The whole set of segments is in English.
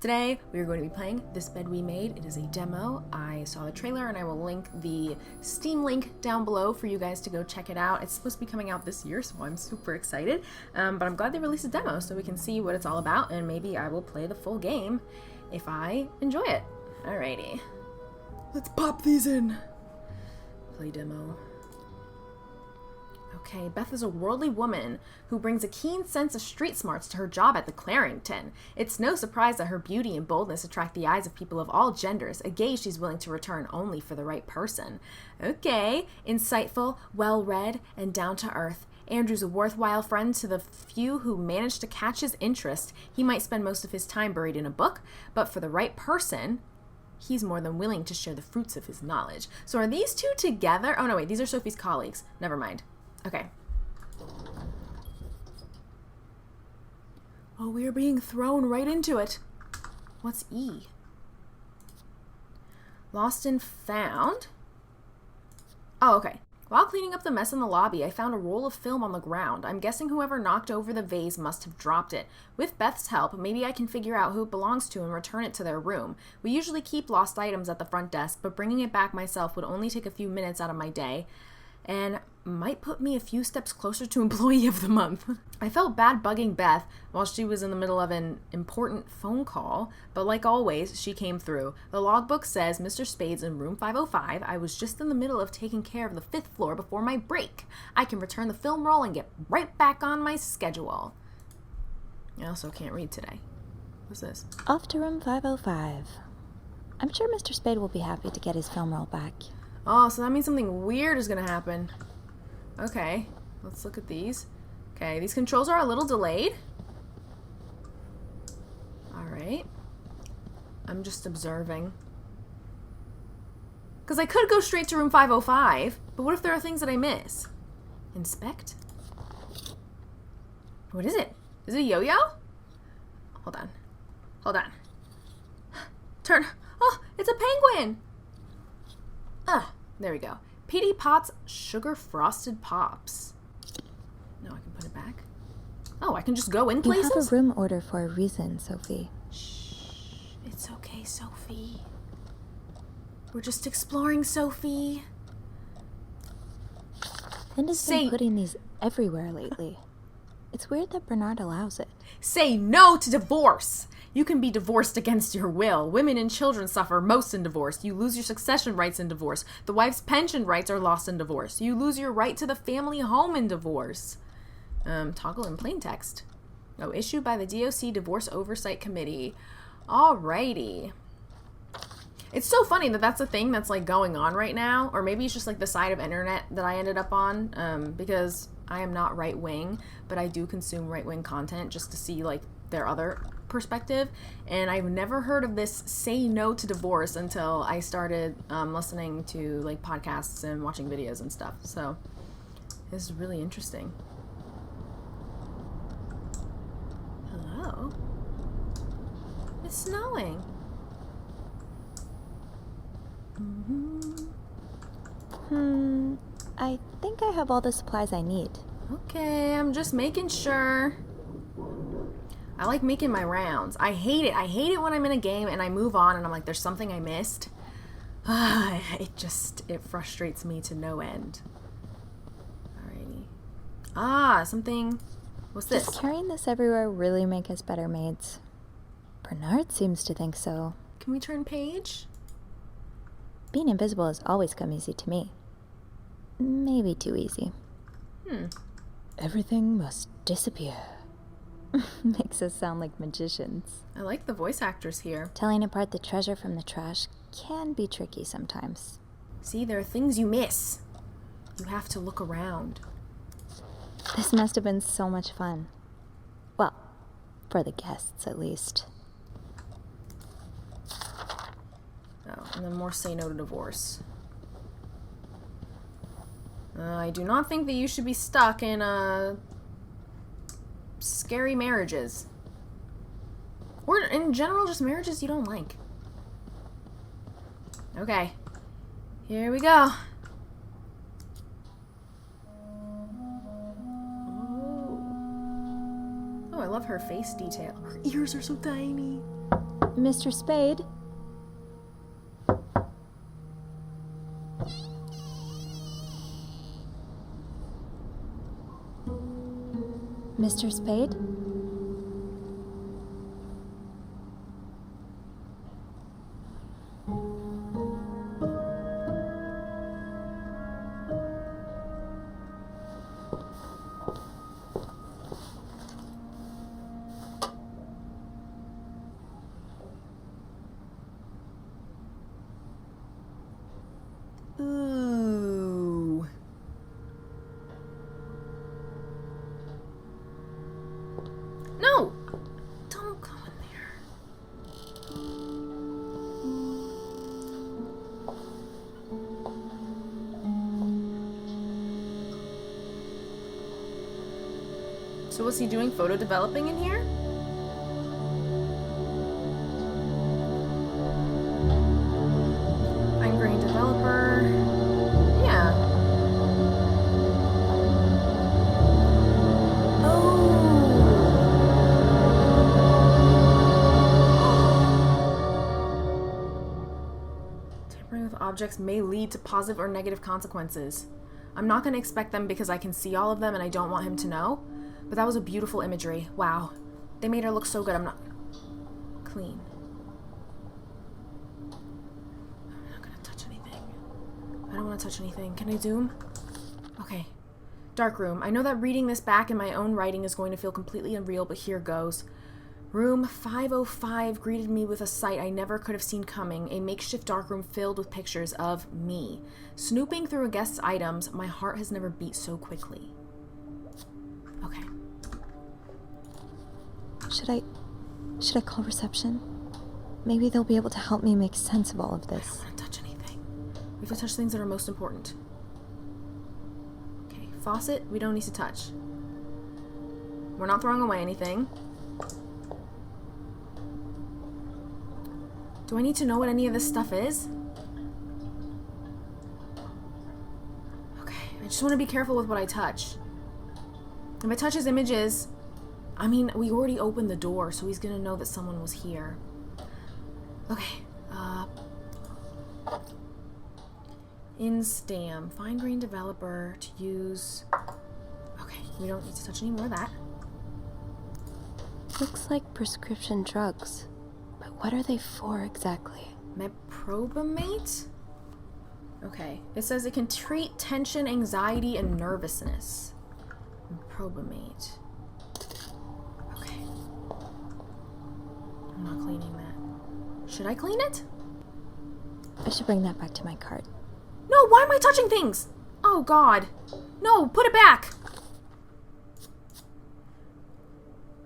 Today, we are going to be playing This Bed We Made. It is a demo. I saw the trailer and I will link the Steam link down below for you guys to go check it out. It's supposed to be coming out this year, so I'm super excited. But I'm glad they released a demo so we can see what it's all about, and maybe I will play the full game if I enjoy it. Alrighty. Let's pop these in. Play demo. Okay, Beth is a worldly woman who brings a keen sense of street smarts to her job at the Clarington. It's no surprise that her beauty and boldness attract the eyes of people of all genders, a gaze she's willing to return only for the right person. Okay, insightful, well-read, and down-to-earth. Andrew's a worthwhile friend to the few who manage to catch his interest. He might spend most of his time buried in a book, but for the right person, he's more than willing to share the fruits of his knowledge. So are these two together? Oh, no, wait, these are Sophie's colleagues. Never mind. Okay. Oh, we are being thrown right into it. What's E? Lost and found? Oh, okay. While cleaning up the mess in the lobby, I found a roll of film on the ground. I'm guessing whoever knocked over the vase must have dropped it. With Beth's help, maybe I can figure out who it belongs to and return it to their room. We usually keep lost items at the front desk, but bringing it back myself would only take a few minutes out of my day, and might put me a few steps closer to Employee of the Month. I felt bad bugging Beth while she was in the middle of an important phone call, but like always, she came through. The logbook says Mr. Spade's in room 505. I was just in the middle of taking care of the 5th floor before my break. I can return the film roll and get right back on my schedule. I also can't read today. What's this? Off to room 505. I'm sure Mr. Spade will be happy to get his film roll back. Oh, so that means something weird is going to happen. Okay, let's look at these. Okay, these controls are a little delayed. Alright. I'm just observing. Because I could go straight to room 505, but what if there are things that I miss? Inspect? What is it? Is it a yo-yo? Hold on. Hold on. Turn. Oh, it's a penguin! Ah, there we go. Petey Pot's Sugar Frosted Pops. No, I can put it back. Oh, I can just go in places? You have a room order for a reason, Sophie. Shh. It's okay, Sophie. We're just exploring, Sophie. Linda's been putting these everywhere lately. It's weird that Bernard allows it. Say no to divorce! You can be divorced against your will. Women and children suffer most in divorce. You lose your succession rights in divorce. The wife's pension rights are lost in divorce. You lose your right to the family home in divorce. Toggle in plain text. Oh, issued by the DOC Divorce Oversight Committee. Alrighty. It's so funny that that's a thing that's like going on right now, or maybe it's just like the side of internet that I ended up on, because I am not right-wing, but I do consume right-wing content just to see like their other perspective, and I've never heard of this say no to divorce until I started listening to like podcasts and watching videos and stuff. So this is really interesting. Hello? It's snowing. I think I have all the supplies I need. Okay, I'm just making sure. I like making my rounds. I hate it. I hate it when I'm in a game and I move on and I'm like, there's something I missed. It frustrates me to no end. Alrighty. Something. What's this? Does carrying this everywhere really make us better maids? Bernard seems to think so. Can we turn page? Being invisible has always come easy to me. Maybe too easy. Everything must disappear. Makes us sound like magicians. I like the voice actors here. Telling apart the treasure from the trash can be tricky sometimes. See, there are things you miss. You have to look around. This must have been so much fun. Well, for the guests at least. Oh, and then more say no to divorce. I do not think that you should be stuck in scary marriages. Or in general, just marriages you don't like. Okay. Here we go. Oh, I love her face detail. Her ears are so tiny. Mr. Spade? Mr. Spade? Ooh. No! Don't go in there. So was he doing photo developing in here? Fine grain developer. Yeah. Tampering with objects may lead to positive or negative consequences. I'm not going to expect them because I can see all of them and I don't want him to know. But that was a beautiful imagery. Wow. They made her look so good. I'm not... Clean. I'm not going to touch anything. I don't want to touch anything. Can I zoom? Okay. Dark room. I know that reading this back in my own writing is going to feel completely unreal, but here goes. Room 505 greeted me with a sight I never could have seen coming, a makeshift darkroom filled with pictures of me. Snooping through a guest's items, my heart has never beat so quickly. Okay. Should I call reception? Maybe they'll be able to help me make sense of all of I this. don't want to touch anything. We have to touch things that are most important. Okay, faucet, we don't need to touch. We're not throwing away anything. Do I need to know what any of this stuff is? Okay, I just want to be careful with what I touch. If I touch his images, I mean, we already opened the door, so he's gonna know that someone was here. Okay, Instam, fine grain developer to use. Okay, we don't need to touch any more of that. Looks like prescription drugs. But what are they for exactly? Meprobamate? Okay, it says it can treat tension, anxiety, and nervousness. Meprobamate. Okay. I'm not cleaning that. Should I clean it? I should bring that back to my cart. No, why am I touching things? Oh, God. No, put it back.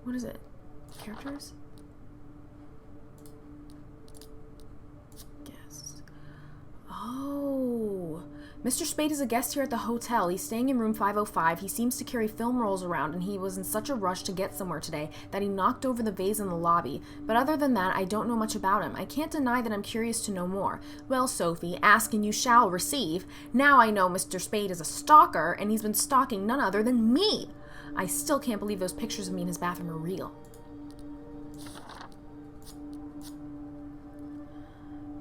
What is it? Characters? Guests. Oh. Mr. Spade is a guest here at the hotel. He's staying in room 505. He seems to carry film rolls around, and he was in such a rush to get somewhere today that he knocked over the vase in the lobby. But other than that, I don't know much about him. I can't deny that I'm curious to know more. Well, Sophie, ask and you shall receive. Now I know Mr. Spade is a stalker, and he's been stalking none other than me. I still can't believe those pictures of me in his bathroom are real.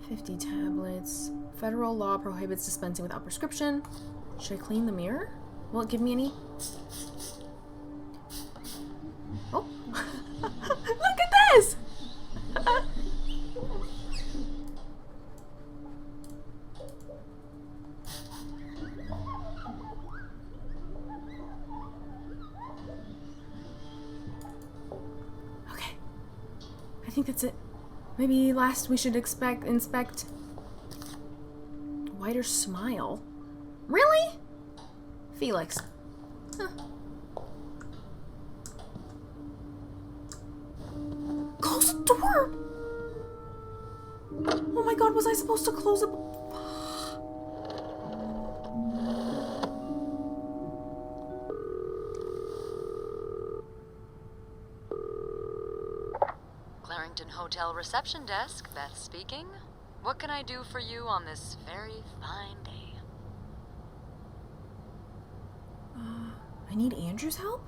50 tablets. Federal law prohibits dispensing without prescription. Should I clean the mirror? Will it give me any? Oh. Look at this! Okay. I think that's it. Maybe last we should inspect wider smile. Really? Felix. Huh. Close the door! Oh my God, was I supposed to close it? Clarington Hotel reception desk, Beth speaking. What can I do for you on this very fine day? I need Andrew's help?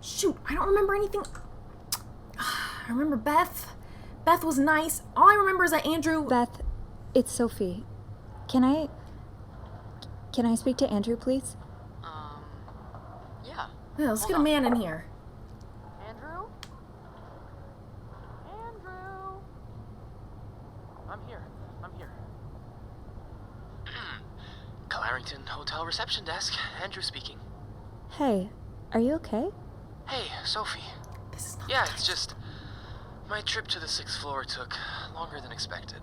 Shoot, I don't remember anything. I remember Beth. Beth was nice. All I remember is that Andrew... Beth, it's Sophie. Can I speak to Andrew, please? Yeah. Yeah, let's get a man in here. Andrew? Andrew? I'm here. Clarrington Hotel reception desk. Andrew speaking. Hey, are you okay? Hey, Sophie. This is not Yeah, it's just... my trip to the 6th floor took longer than expected.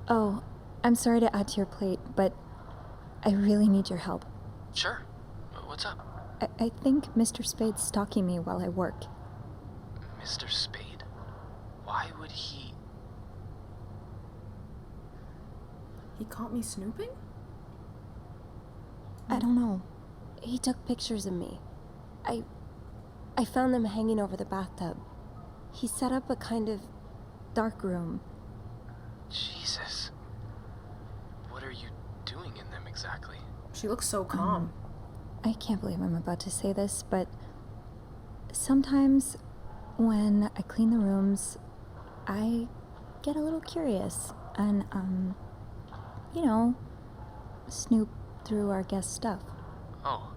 Oh, I'm sorry to add to your plate, but I really need your help. Sure. What's up? I think Mr. Spade's stalking me while I work. Mr. Spade? Why would he... He caught me snooping? I don't know. He took pictures of me. I found them hanging over the bathtub. He set up a kind of dark room. Jesus. What are you doing in them exactly? She looks so calm. I can't believe I'm about to say this, but sometimes when I clean the rooms, I get a little curious and, snoop through our guest stuff. Oh.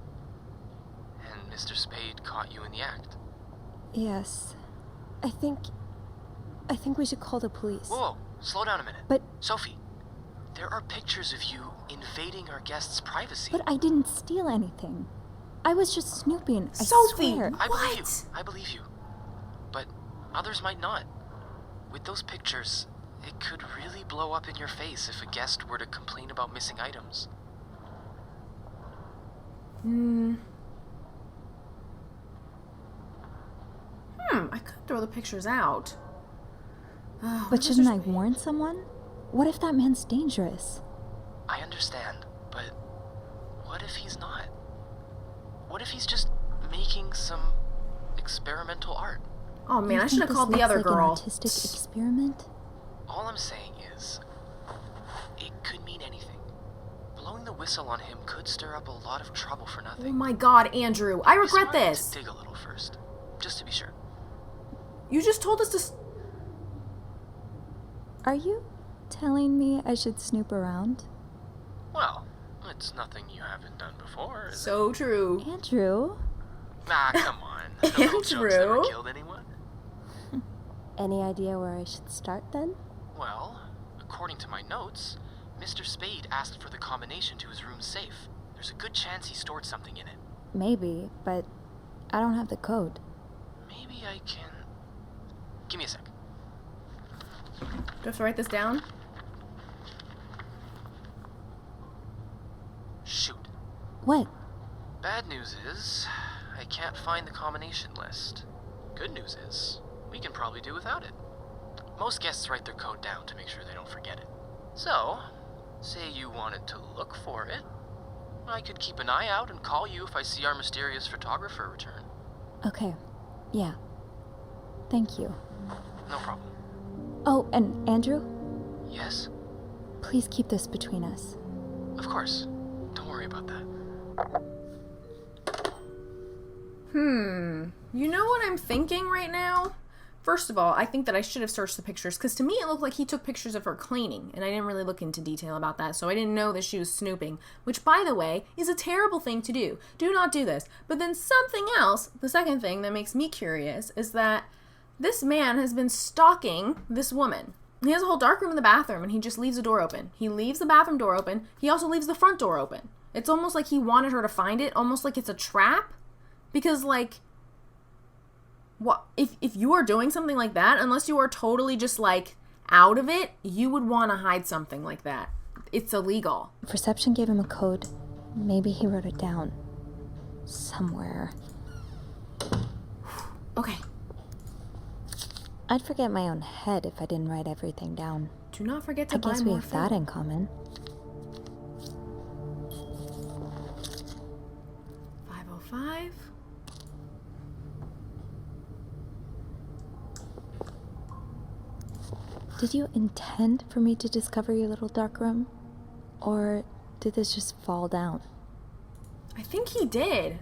And Mr. Spade caught you in the act? Yes. I think we should call the police. Whoa, slow down a minute. But Sophie, there are pictures of you invading our guests' privacy. I didn't steal anything. I was just snooping. I Sophie! swear. I believe you. What? I believe you. But others might not. With those pictures, it could really blow up in your face if a guest were to complain about missing items. I could throw the pictures out. But shouldn't I warn someone? What if that man's dangerous? I understand, but what if he's not? What if he's just making some experimental art? Oh man, You I should think have called this the looks other like an girl. artistic experiment? All I'm saying is, it could mean anything. Blowing the whistle on him could stir up a lot of trouble for Oh nothing. my god, Andrew. I Be regret smart this. to dig a little first, just to be sure. You just told us to... Are you telling me I should snoop around? Well, it's nothing you haven't done before, is it? So true. Andrew? Ah, come on. Little jokes never Andrew? killed anyone. Any idea where I should start then? Well, according to my notes, Mr. Spade asked for the combination to his room's safe. There's a good chance he stored something in it. Maybe, but I don't have the code. Maybe I can... Give me a sec. Do I have to write this down? Shoot. What? Bad news is, I can't find the combination list. Good news is, we can probably do without it. Most guests write their code down to make sure they don't forget it. So, say you wanted to look for it, I could keep an eye out and call you if I see our mysterious photographer return. Okay. Yeah. Thank you. No problem. Oh, and Andrew? Yes? Please keep this between us. Of course. Don't worry about that. You know what I'm thinking right now? First of all, I think that I should have searched the pictures, because to me it looked like he took pictures of her cleaning, and I didn't really look into detail about that, so I didn't know that she was snooping, which, by the way, is a terrible thing to do. Do not do this. But then something else, the second thing that makes me curious, is that this man has been stalking this woman. He has a whole dark room in the bathroom, and he just leaves the door open. He leaves the bathroom door open. He also leaves the front door open. It's almost like he wanted her to find it, almost like it's a trap. Because, like, what if you are doing something like that, unless you are totally just, like, out of it, you would want to hide something like that. It's illegal. If reception gave him a code, maybe he wrote it down. Somewhere. Okay. I'd forget my own head if I didn't write everything down. Do not forget to I buy guess we more have that film. in common. 505. Did you intend for me to discover your little dark room? Or did this just fall down? I think he did.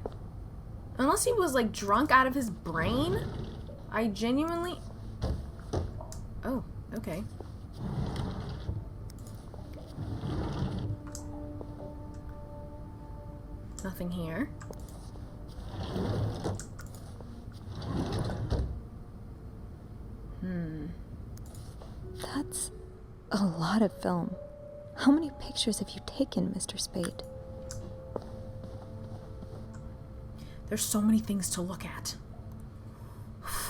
Unless he was, like, drunk out of his brain. I genuinely... Oh, okay. Nothing here. That's a lot of film. How many pictures have you taken, Mr. Spade? There's so many things to look at.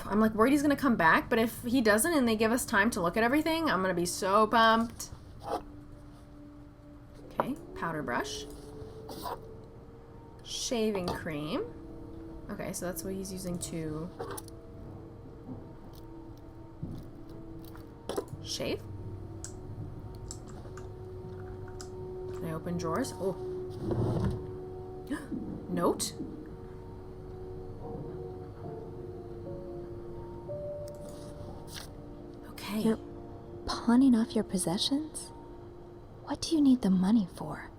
I'm like worried he's gonna come back, but if he doesn't and they give us time to look at everything, I'm gonna be so pumped. Okay, powder brush. Shaving cream. Okay, so that's what he's using to shave. Can I open drawers? Oh. Note. Okay. You're pawning off your possessions? What do you need the money for?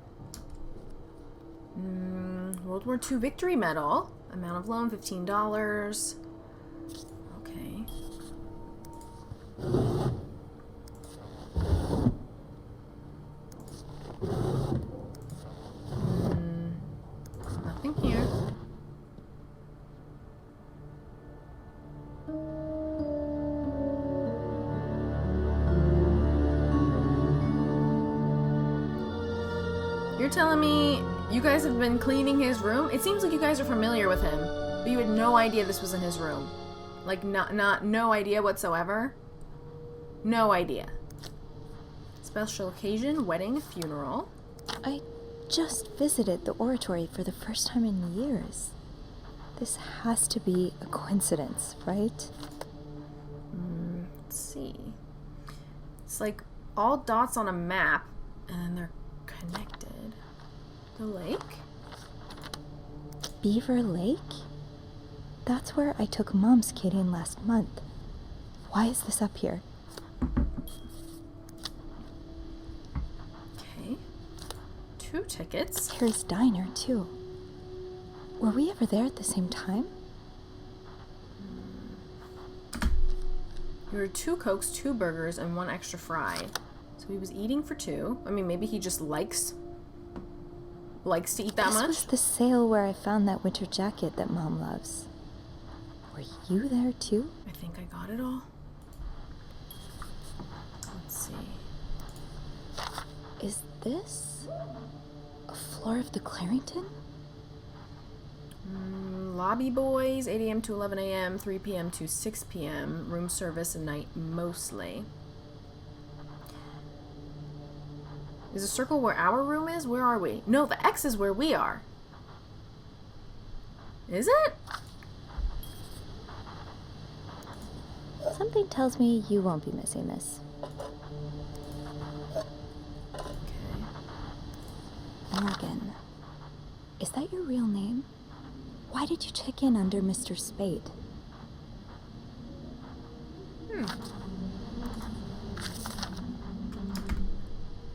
World War II Victory Medal. Amount of loan, $15. Okay. Nothing here. You're telling me you guys have been cleaning his room? It seems like you guys are familiar with him, but you had no idea this was in his room. Like, no idea whatsoever? No idea. Special occasion, wedding, funeral. I just visited the oratory for the first time in years. This has to be a coincidence, right? Let's see. It's like all dots on a map, and they're connected. The lake? Beaver Lake? That's where I took Mom skating last month. Why is this up here? Okay. 2 tickets. Harry's Diner, too. Were we ever there at the same time? There were 2 Cokes, 2 burgers, and 1 extra fry. So he was eating for 2. I mean, maybe he just likes to eat that This much. was the sale where I found that winter jacket that Mom loves. Were you there, too? I think I got it all. Let's see. Is this a floor of the Clarington? Lobby boys, 8 a.m. to 11 a.m., 3 p.m. to 6 p.m. Room service at night mostly. Is the circle where our room is? Where are we? No, the X is where we are. Is it? Something tells me you won't be missing this. Okay. Morgan. Is that your real name? Why did you check in under Mr. Spade?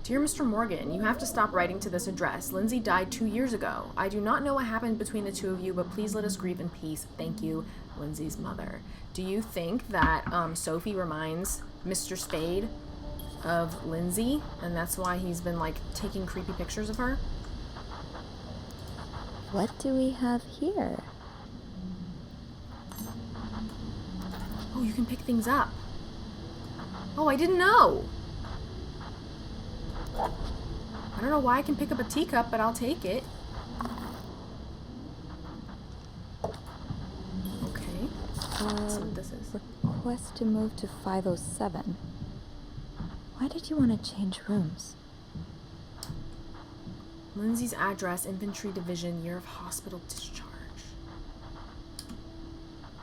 Dear Mr. Morgan, you have to stop writing to this address. Lindsay died 2 years ago. I do not know what happened between the two of you, but please let us grieve in peace. Thank you, Lindsay's mother. Do you think that Sophie reminds Mr. Spade of Lindsay, and that's why he's been, like, taking creepy pictures of her? What do we have here? Oh, you can pick things up. Oh, I didn't know. I don't know why I can pick up a teacup, but I'll take it. Okay. Let's see what this is. Request to move to 507. Why did you want to change rooms? Lindsay's address, Infantry Division, year of hospital discharge.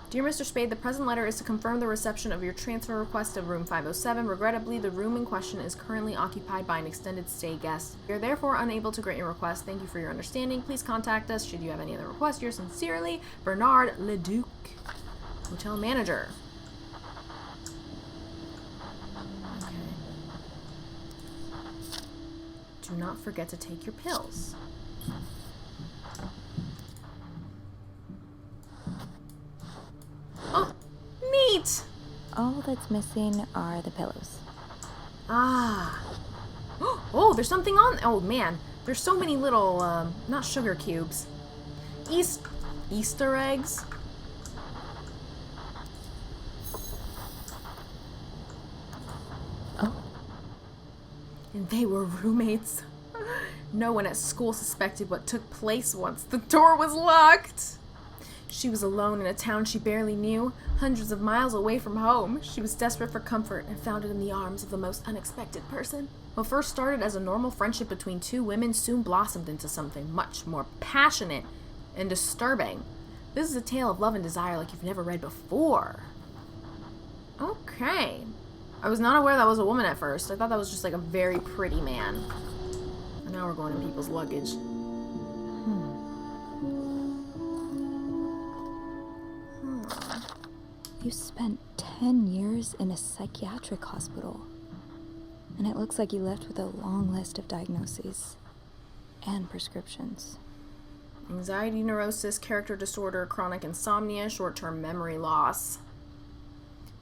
Dear Mr. Spade, the present letter is to confirm the reception of your transfer request of room 507. Regrettably, the room in question is currently occupied by an extended stay guest. We are therefore unable to grant your request. Thank you for your understanding. Please contact us should you have any other requests. Yours sincerely, Bernard Leduc, hotel manager. Okay. Do not forget to take your pills. All that's missing are the pillows. Ah. Oh, there's something on... Oh, man. There's so many little, not sugar cubes. Easter eggs? Oh. And they were roommates. No one at school suspected what took place once the door was locked. She was alone in a town she barely knew, hundreds of miles away from home. She was desperate for comfort and found it in the arms of the most unexpected person. What first started as a normal friendship between two women soon blossomed into something much more passionate and disturbing. This is a tale of love and desire like you've never read before. Okay. I was not aware that was a woman at first. I thought that was just like a very pretty man. And now we're going in people's luggage. You spent 10 years in a psychiatric hospital. And it looks like you left with a long list of diagnoses and prescriptions. Anxiety neurosis, character disorder, chronic insomnia, short-term memory loss.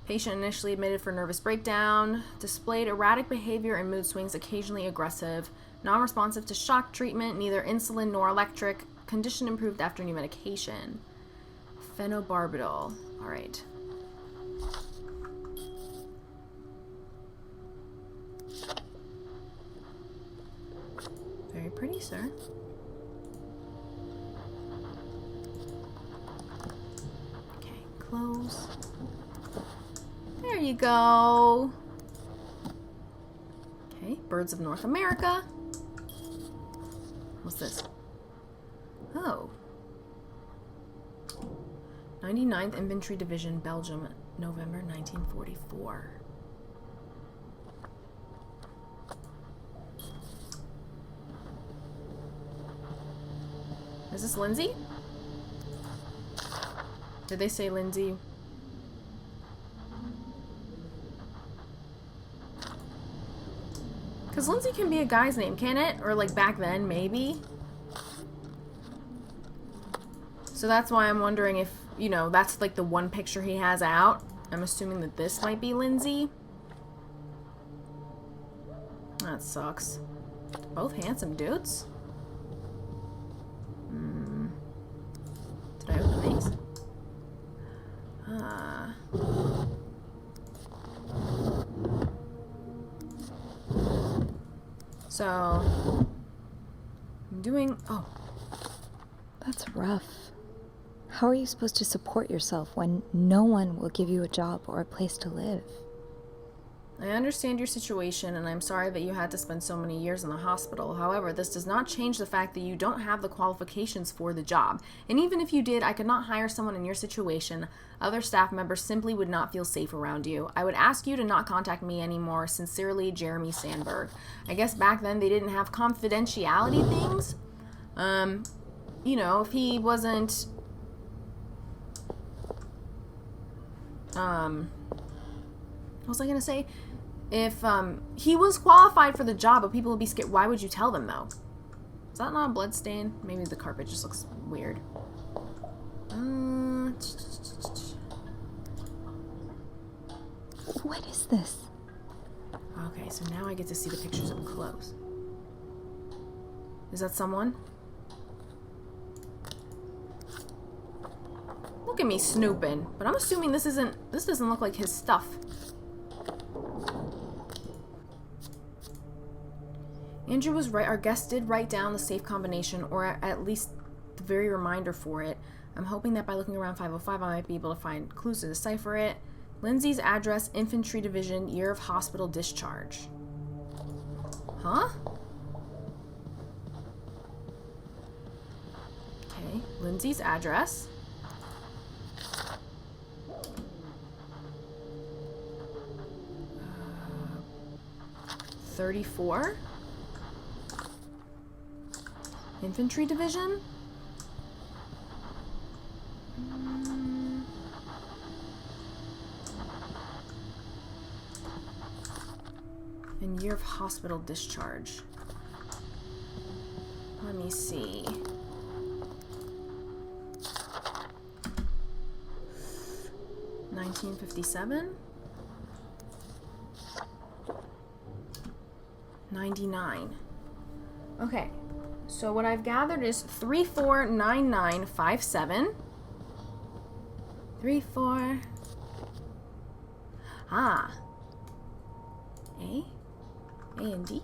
Patient initially admitted for nervous breakdown, displayed erratic behavior and mood swings, occasionally aggressive, non-responsive to shock treatment, neither insulin nor electric, condition improved after new medication. Phenobarbital. All right. Very pretty, sir. Okay, close. There you go. Okay, Birds of North America. What's this? Oh. 99th Infantry Division, Belgium, November 1944. Is this Lindsay? Did they say Lindsay? Because Lindsay can be a guy's name, can it? Or like back then, maybe? So that's why I'm wondering if, you know, that's like the one picture he has out. I'm assuming that this might be Lindsay. That sucks. Both handsome dudes. Did I open these? So, I'm doing... Oh. That's rough. How are you supposed to support yourself when no one will give you a job or a place to live? I understand your situation, and I'm sorry that you had to spend so many years in the hospital. However, this does not change the fact that you don't have the qualifications for the job. And even if you did, I could not hire someone in your situation. Other staff members simply would not feel safe around you. I would ask you to not contact me anymore. Sincerely, Jeremy Sandberg. I guess back then they didn't have confidentiality things. You know, if he wasn't... what was I gonna say? If he was qualified for the job, but people would be scared. Why would you tell them though? Is that not a blood stain? Maybe the carpet just looks weird. What is this? Okay, so now I get to see the pictures up close. Is that someone? Look at me snooping, but I'm assuming this doesn't look like his stuff. Andrew was right. Our guest did write down the safe combination, or at least the very reminder for it. I'm hoping that by looking around 505, I might be able to find clues to decipher it. Lindsay's address, Infantry Division, year of hospital discharge. Huh? Okay, Lindsay's address. 34. Infantry Division? And year of hospital discharge. Let me see. $1957? 99. Okay, so what I've gathered is 349957. 34. Ah. A and D.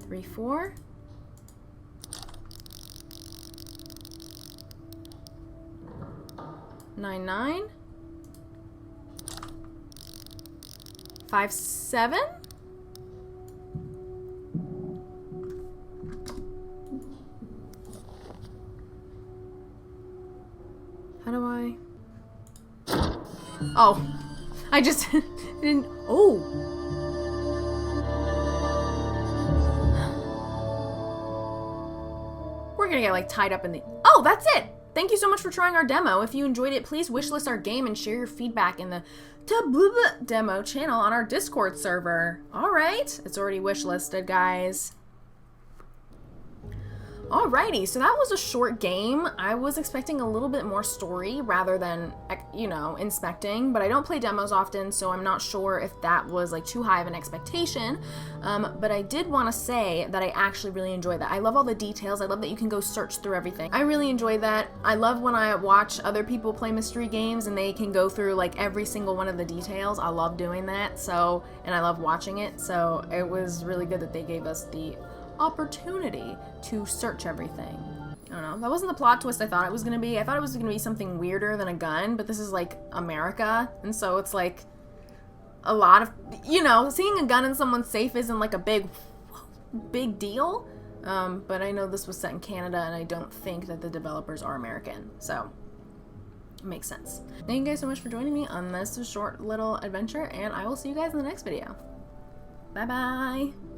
34. Nine nine. 57. How do I? Oh, I just didn't. Oh. We're gonna get like tied up in the. Oh, that's it. Thank you so much for trying our demo. If you enjoyed it, please wishlist our game and share your feedback in the demo channel on our Discord server. All right, it's already wishlisted, guys. Alrighty, so that was a short game. I was expecting a little bit more story rather than, you know, inspecting, but I don't play demos often, so I'm not sure if that was like too high of an expectation. But I did want to say that I actually really enjoy that. I love all the details. I love that you can go search through everything. I really enjoy that. I love when I watch other people play mystery games and they can go through like every single one of the details. I love doing that, so, and I love watching it, so it was really good that they gave us the opportunity to search everything. I don't know. That wasn't the plot twist I thought it was going to be. I thought it was going to be something weirder than a gun, but this is like America, and so it's like a lot of, you know, seeing a gun in someone's safe isn't like a big deal. But I know this was set in Canada, and I don't think that the developers are American, so it makes sense. Thank you guys so much for joining me on this short little adventure, and I will see you guys in the next video. Bye bye.